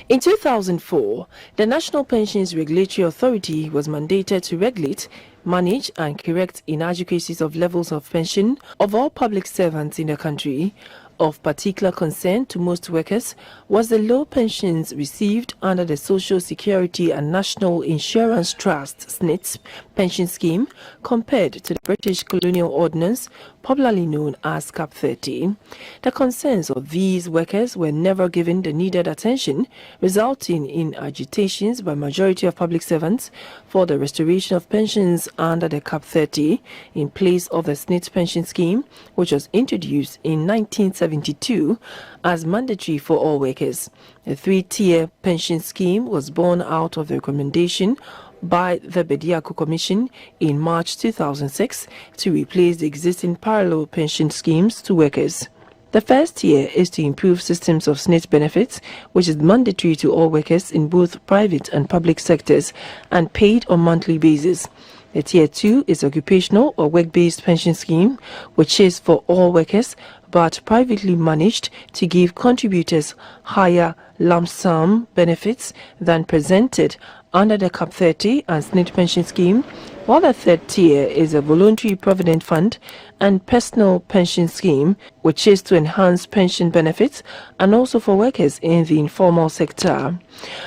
In 2004, the National Pensions Regulatory Authority was mandated to regulate, manage and correct inadequacies of levels of pension of all public servants in the country. Of particular concern to most workers was the low pensions received under the Social Security and National Insurance Trust (SNIT) pension scheme compared to the British Colonial Ordinance, popularly known as Cap 30. The concerns of these workers were never given the needed attention, resulting in agitations by majority of public servants for the restoration of pensions under the Cap 30 in place of the SNIT pension scheme, which was introduced in 1972 as mandatory for all workers. A three-tier pension scheme was born out of the recommendation by the Bediako Commission in March 2006 to replace the existing parallel pension schemes to workers. The first tier is to improve systems of SNIT benefits, which is mandatory to all workers in both private and public sectors and paid on monthly basis. The tier 2 is occupational or work-based pension scheme, which is for all workers but privately managed to give contributors higher lump sum benefits than presented under the Cap 30 and SNIT pension scheme, while the third tier is a voluntary provident fund and personal pension scheme, which is to enhance pension benefits and also for workers in the informal sector.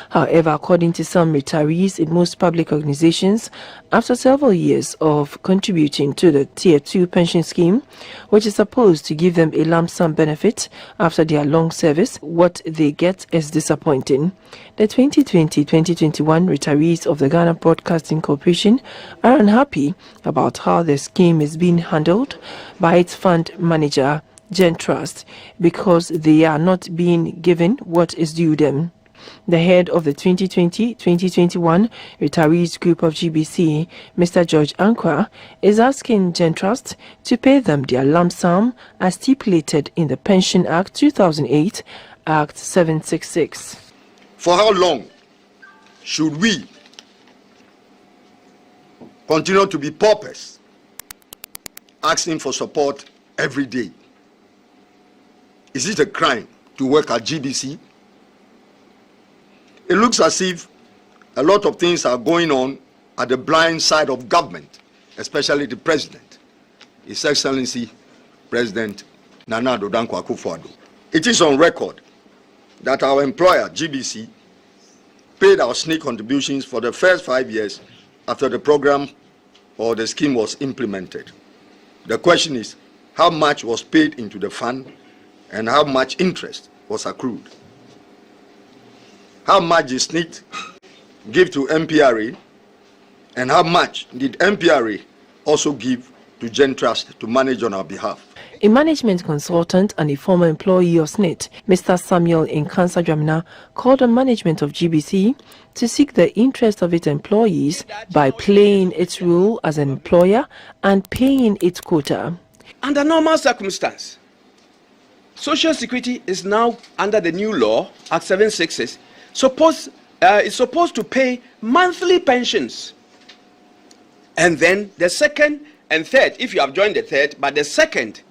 However, according to some retirees in most public organizations, after several years of contributing to the Tier 2 pension scheme, which is supposed to give them a lump sum benefit after their long service, what they get is disappointing. The 2020-2021 retirees of the Ghana Broadcasting Corporation are unhappy about how the scheme is being handled by its fund manager, Gen Trust, because they are not being given what is due them. The head of the 2020-2021 retirees group of GBC, Mr. George Ankwa, is asking Gen Trust to pay them their lump sum as stipulated in the Pension Act 2008, Act 766. For how long should we continue to be paupers, asking for support every day? Is it a crime to work at GBC? It looks as if a lot of things are going on at the blind side of government, especially the president, His Excellency President Nana Addo Dankwa Akufo-Addo. It is on record that our employer, GBC, paid our SNIT contributions for the first 5 years after the program or the scheme was implemented. The question is, how much was paid into the fund and how much interest was accrued? How much did SNIT give to MPRA, and how much did MPRA also give to Gen Trust to manage on our behalf? A management consultant and a former employee of SNIT, Mr. Samuel Nkansa Dwamina, called on management of GBC to seek the interest of its employees by playing its role as an employer and paying its quota. Under normal circumstances, Social Security is now under the new law, Act 766, is supposed to pay monthly pensions. And then the second and third, if you have joined the third, but the second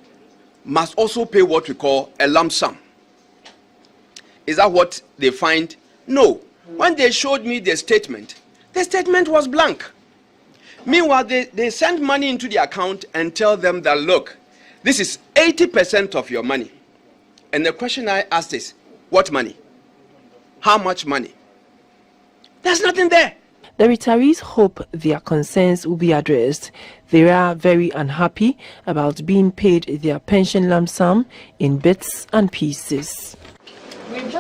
must also pay what we call a lump sum. Is that what they find? No. When they showed me the statement was blank. Meanwhile, they send money into the account and tell them that, look, this is 80% of your money. And the question I asked is, what money? How much money? There's nothing there. The retirees hope their concerns will be addressed. They are very unhappy about being paid their pension lump sum in bits and pieces. We've just